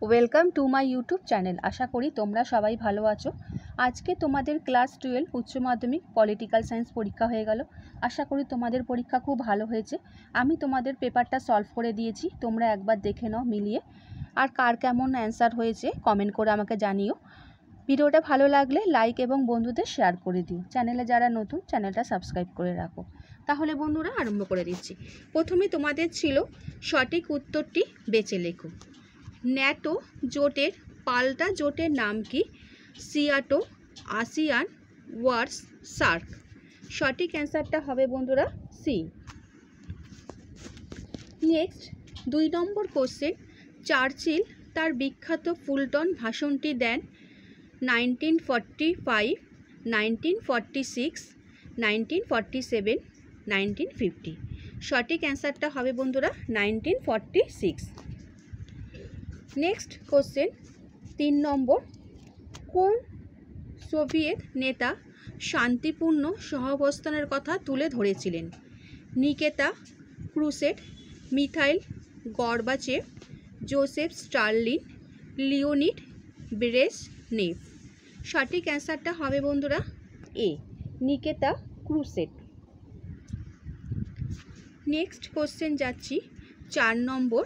Welcome to my YouTube channel. আশা করি তোমরা সবাই ভালো আছো। আজকে তোমাদের ক্লাস 12 উচ্চ মাধ্যমিক পলিটিক্যাল সায়েন্স পরীক্ষা হয়ে গেল। আশা করি তোমাদের পরীক্ষা খুব ভালো হয়েছে। আমি তোমাদের পেপারটা সলভ করে দিয়েছি, তোমরা একবার দেখে নাও মিলিয়ে। আর কার কেমন অ্যান্সার হয়েছে কমেন্ট করে আমাকে জানিও। ভিডিওটা ভালো লাগলে লাইক এবং বন্ধুদের শেয়ার করে দিও। চ্যানেলে যারা নতুন, চ্যানেলটা সাবস্ক্রাইব করে রাখো। তাহলে বন্ধুরা আরম্ভ করে দিচ্ছি। প্রথমে তোমাদের ছিল সঠিক উত্তরটি বেছে লেখো। ন্যাটো জোটের পাল্টা জোটের নাম কি? সিয়াটো, আসিয়ান, ওয়ার্স, সার্ক। সঠিক অ্যান্সারটা হবে বন্ধুরা সি। নেক্সট 2 নম্বর কোশ্চেন। চার্চিল তার বিখ্যাত ফুলটন ভাষণটি দেন 1945, 1946, 1947, 1950। সঠিক অ্যান্সারটা হবে বন্ধুরা 1946। নেক্সট কোশ্চেন 3 নম্বর। কোন সোভিয়েত নেতা শান্তিপূর্ণ সহাবস্থানের কথা তুলে ধরেছিলেন? Nikita Khrushchev, Mikhail Gorbachev, Joseph Stalin, Leonid Brezhnev. সঠিক অ্যান্সারটা হবে বন্ধুরা এ, নিকেতা ক্রুশেভ। নেক্সট কোশ্চেন যাচ্ছি 4 নম্বর।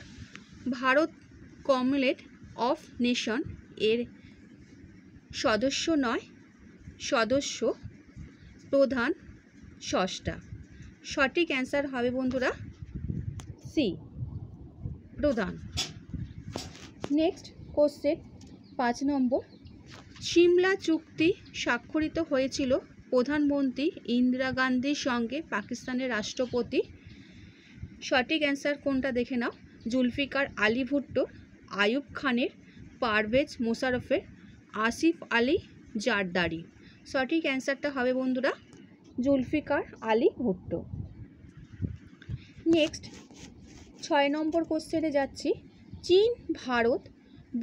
ভারত কমনওয়েলথ অফ নেশন এর সদস্য নয়, সদস্য, প্রধান, ষষ্ঠা। সঠিক অ্যান্সার হবে বন্ধুরা সি, প্রধান। নেক্সট কোশ্চেন 5 নম্বর। সিমলা চুক্তি স্বাক্ষরিত হয়েছিল প্রধানমন্ত্রী ইন্দিরা গান্ধীর সঙ্গে পাকিস্তানের রাষ্ট্রপতি। সঠিক অ্যান্সার কোনটা দেখে নাও। জুলফিকার আলী ভুট্টো, আইয়ুব খানের, পারভেজ মোশাররফের, আসিফ আলী জারদারি। সঠিক অ্যান্সারটা হবে বন্ধুরা জুলফিকার আলী ভুট্টো। নেক্সট 6 নম্বর কোশ্চেনে যাচ্ছি। চীন ভারত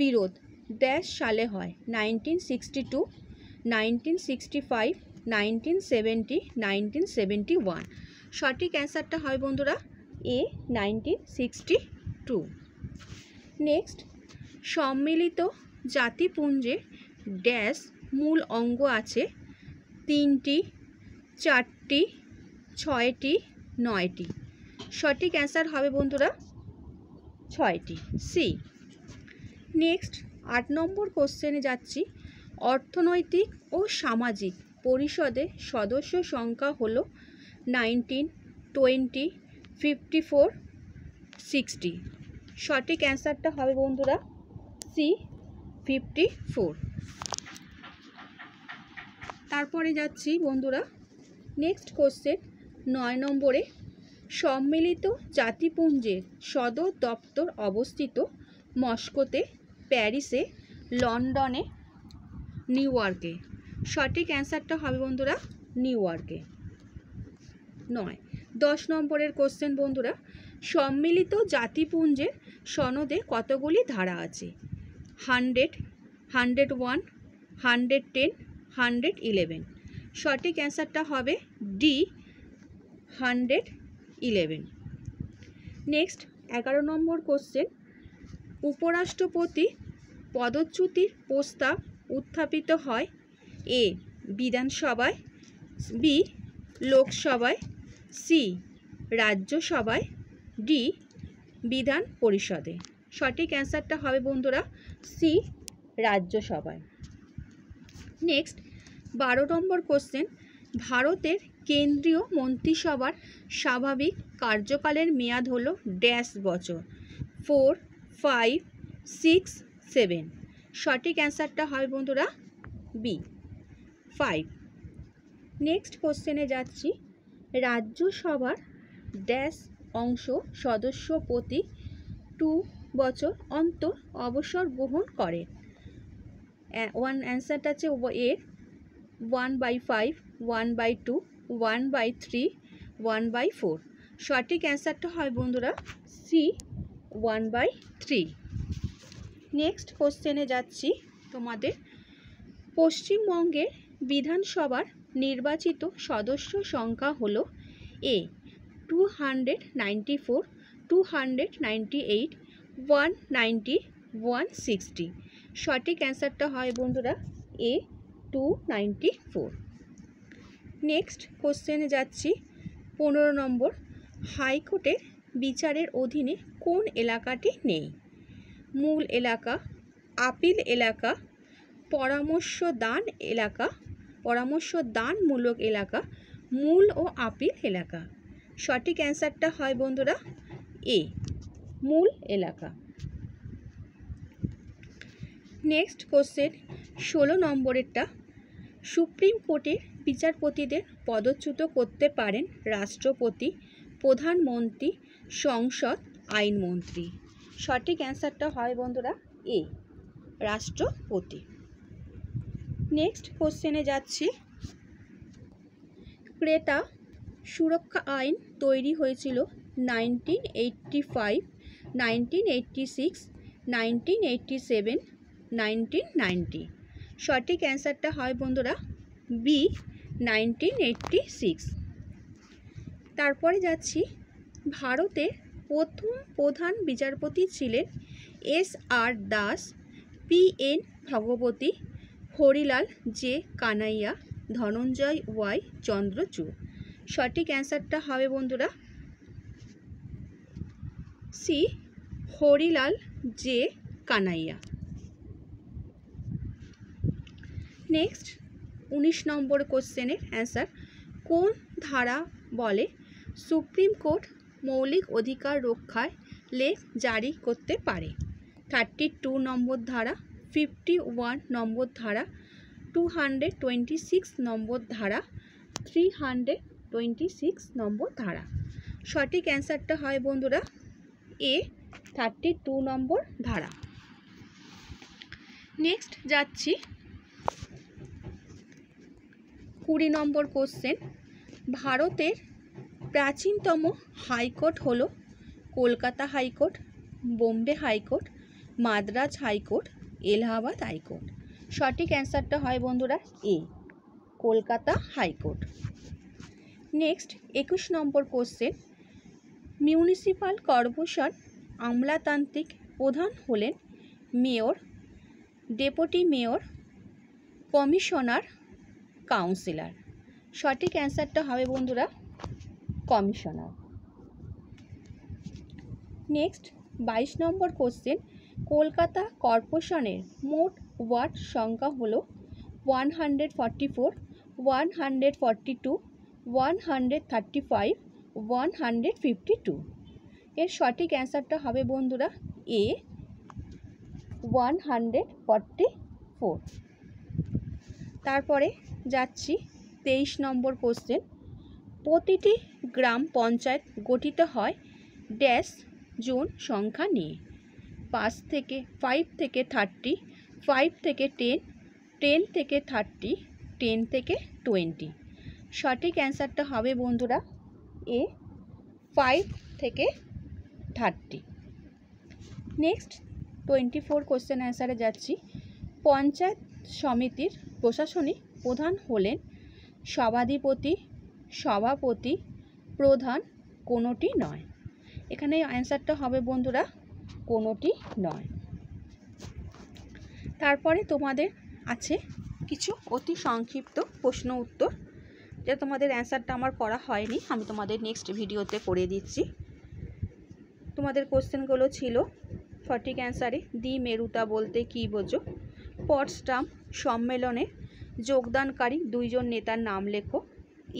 বিরোধ ড্যাশ সালে হয়? 1962, 1965, 1970, 1971। সঠিক অ্যান্সারটা হবে বন্ধুরা এ, 1962। নেক্সট সম্মিলিত জাতিপুঞ্জের ড্যাশ মূল অঙ্গ আছে? 3টি, 4টি, 6টি, 9টি। সঠিক অ্যান্সার হবে বন্ধুরা 6টি, সি। নেক্সট 8 নম্বর কোশ্চেনে যাচ্ছি। অর্থনৈতিক ও সামাজিক পরিষদের সদস্য সংখ্যা হলো 19, 20, 54, 60। সঠিক অ্যান্সারটা হবে বন্ধুরা সি, 54। তারপরে যাচ্ছি বন্ধুরা নেক্সট কোশ্চেন 9 নম্বরে। সম্মিলিত জাতিপুঞ্জের সদর দপ্তর অবস্থিত মস্কোতে, প্যারিসে, লন্ডনে, নিউ ইয়র্কে। সঠিক অ্যান্সারটা হবে বন্ধুরা নিউ ইয়র্কে। 9। 10 নম্বরের কোশ্চেন বন্ধুরা। সম্মিলিত জাতিপুঞ্জের সনদে কতগুলি ধারা আছে? 100, 101, 110, 111। সঠিক অ্যান্সারটা হবে ডি, 111। নেক্সট 11 নম্বর কোশ্চেন। উপরাষ্ট্রপতি পদচ্যুতির প্রস্তাব উত্থাপিত হয় এ, বিধানসভায়, বি, লোকসভায়, সি, রাজ্যসভায়, ডি, বিধান পরিষদে। সঠিক অ্যান্সারটা হবে বন্ধুরা সি, রাজ্যসভায়। নেক্সট 12 নম্বর কোশ্চেন। ভারতের কেন্দ্রীয় মন্ত্রিসভার স্বাভাবিক কার্যকালের মেয়াদ হলো ড্যাশ বছর? 4, 5, 6, 7। সঠিক অ্যান্সারটা হবে বন্ধুরা বি, 5। নেক্সট কোশ্চেনে যাচ্ছি। রাজ্যসভার ড্যাশ অংশ সদস্য প্রতি 2 বছর অন্তর অবসর গ্রহণ করে? অ্যান্সারটা আছে এর 1/5, 1/2, 1/3, 1/4। সঠিক অ্যান্সারটা হয় বন্ধুরা সি, 1/3। নেক্সট কোশ্চেনে যাচ্ছি তোমাদের। পশ্চিমবঙ্গের বিধানসভার নির্বাচিত সদস্য সংখ্যা হলো এ, 294, 298, 190, 160। সঠিক অ্যান্সারটা হয় বন্ধুরা এ 294। নেক্সট কোশ্চেনে যাচ্ছি 15 নম্বর। হাইকোর্টের বিচারের অধীনে কোন এলাকাটি নেই? মূল এলাকা, আপিল এলাকা, পরামর্শদান এলাকা, পরামর্শদানমূলক এলাকা, মূল ও আপিল এলাকা। সঠিক অ্যান্সারটা হয় বন্ধুরা এ মূল এলাকা। Next question 16 নম্বরেরটা। সুপ্রিম কোর্টের বিচারপতিদের পদচ্যুত করতে পারেন রাষ্ট্রপতি, প্রধানমন্ত্রী, সংসদ, আইনমন্ত্রী। সঠিক অ্যান্সারটা হয় বন্ধুরা এ রাষ্ট্রপতি। নেক্সট কোশ্চেনে যাচ্ছি। ক্রেতা সুরক্ষা আইন তৈরি হয়েছিল 1985, 1986, 1987, 1990। সঠিক অ্যান্সারটা হয় বন্ধুরা বি 1986। তারপরে যাচ্ছি ভারতের প্রথম প্রধান বিচারপতি ছিলেন S R. Das, P N. Bhagwati, Harilal J Kania, Dhananjaya Y Chandrachud. সঠিক অ্যান্সারটা হবে বন্ধুরা C Harilal J Kania. Next 19 নম্বর কোশ্চেনের অ্যান্সার। কোন ধারা বলে সুপ্রিম কোর্ট মৌলিক অধিকার রক্ষায় লেখ জারি করতে পারে? 32 নম্বর ধারা, 51 নম্বর ধারা, 226 নম্বর ধারা, 326 নম্বর ধারা। সঠিক অ্যান্সারটা হয় বন্ধুরা এ 32 নম্বর ধারা। নেক্সট যাচ্ছি 20 নম্বর কোশ্চেন। ভারতের প্রাচীনতম হাইকোর্ট হলো Kolkata high court, Bombay high court, Madras high court, Allahabad high court. সঠিক অ্যান্সারটা হয় বন্ধুরা এ কলকাতা হাইকোর্ট। নেক্সট 21 নম্বর কোশ্চেন। মিউনিসিপ্যাল কর্পোরেশন আমলাতান্ত্রিক প্রধান হলেন mayor, deputy mayor, commissioner, councillor. সঠিক অ্যান্সারটা হবে বন্ধুরা কমিশনার। নেক্সট 22 নম্বর কোশ্চেন। কলকাতা কর্পোরেশনের মোট ওয়ার্ড সংখ্যা হলো 144, 142, 135, 152। এর সঠিক অ্যান্সারটা হবে বন্ধুরা এ 144। তারপরে যাচ্ছি 23 নম্বর কোশ্চেন। প্রতিটি গ্রাম পঞ্চায়েত গঠিত হয় ড্যাশ জোন সংখ্যা নিয়ে? 5 থেকে 30, 5 থেকে 10, 10 থেকে 30, 10 থেকে 20। সঠিক অ্যান্সারটা হবে বন্ধুরা এ 5 থেকে 30। নেক্সট 24 কোশ্চেন অ্যান্সারে যাচ্ছি। পঞ্চায়েত সমিতির প্রশাসনিক প্রধান হলেন সভাধিপতি, সভাপতি, প্রধান, কোনোটি নয়। এখানে অ্যান্সারটা হবে বন্ধুরা কোনোটি নয়। তারপরে তোমাদের আছে কিছু অতি সংক্ষিপ্ত প্রশ্ন উত্তর, যেটা তোমাদের অ্যান্সারটা আমার করা হয়নি, আমি তোমাদের নেক্সট ভিডিওতে করে দিচ্ছি। তোমাদের কোশ্চেনগুলো ছিল সঠিক অ্যান্সারে দি মেরুতা বলতে কী বোঝো? পটসডাম সম্মেলনে যোগদানকারী 2 জন নেতার নাম লেখো।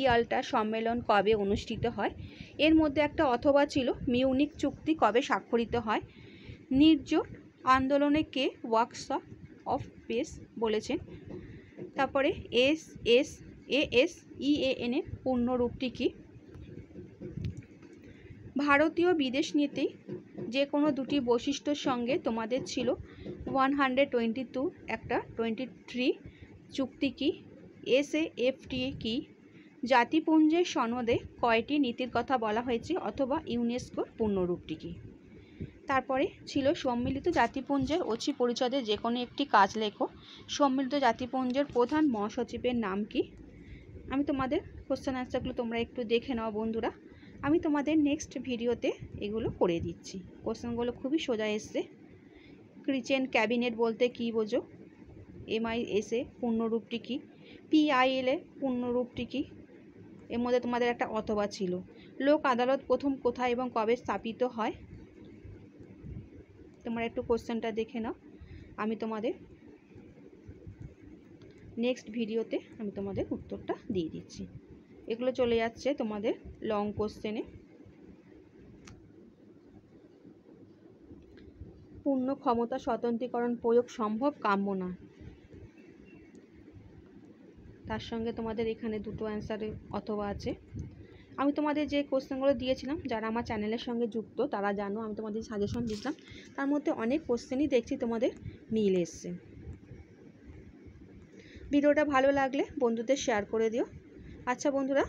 ইয়াল্টা সম্মেলন কবে অনুষ্ঠিত হয়? এর মধ্যে একটা অথবা ছিল। মিউনিক চুক্তি কবে স্বাক্ষরিত হয়? নির্জোট আন্দোলনে কে ওয়ার্কশপ অফ পেস বলেছেন? তারপরে ASEAN এর পূর্ণরূপটি কি? ভারতীয় বিদেশ নীতি যে কোনো দুটি বৈশিষ্ট্যের সঙ্গে তোমাদের ছিল 122 একটা 23 চুক্তি কি? SAFTA কি? জাতিপুঞ্জের সনদে কয়টি নীতির কথা বলা হয়েছে অথবা ইউনেস্কোর পূর্ণরূপটি কি? তারপরে ছিল সম্মিলিত জাতিপুঞ্জের অছি পরিষদে যে কোনো একটি কাজ লেখো। সম্মিলিত জাতিপুঞ্জের প্রধান মহাসচিবের নাম কি? আমি তোমাদের কোশ্চেন অ্যান্সারগুলো তোমরা একটু দেখে নাও বন্ধুরা, আমি তোমাদের নেক্সট ভিডিওতে এগুলো করে দিচ্ছি। কোশ্চেনগুলো খুবই সোজা এসছে। কিচেন ক্যাবিনেট বলতে কী বোঝো? MISA পূর্ণরূপটি কী? PILA পূর্ণরূপটি কী? এর মধ্যে তোমাদের একটা অথবা ছিল। লোক আদালত প্রথম কোথায় এবং কবে স্থাপিত হয়? তোমরা একটু কোশ্চেনটা দেখে নাও। আমি তোমাদের নেক্সট ভিডিওতে আমি তোমাদের উত্তরটা দিয়ে দিচ্ছি। এগুলো চলে যাচ্ছে তোমাদের লং কোশ্চেনে। পূর্ণ ক্ষমতা স্বতন্ত্রীকরণ প্রয়োগ সম্ভব, কাম্য না। তার সঙ্গে তোমাদের এখানে দুটো অ্যান্সারে অথবা আছে। আমি তোমাদের যে কোশ্চেনগুলো দিয়েছিলাম, যারা আমার চ্যানেলের সঙ্গে যুক্ত তারা জানো আমি তোমাদের সাজেশন দিয়েছিলাম, তার মধ্যে অনেক কোশ্চেনই দেখছি তোমাদের মিল এসছে। ভিডিওটা ভালো লাগলে বন্ধুদের শেয়ার করে দিও। আচ্ছা বন্ধুরা,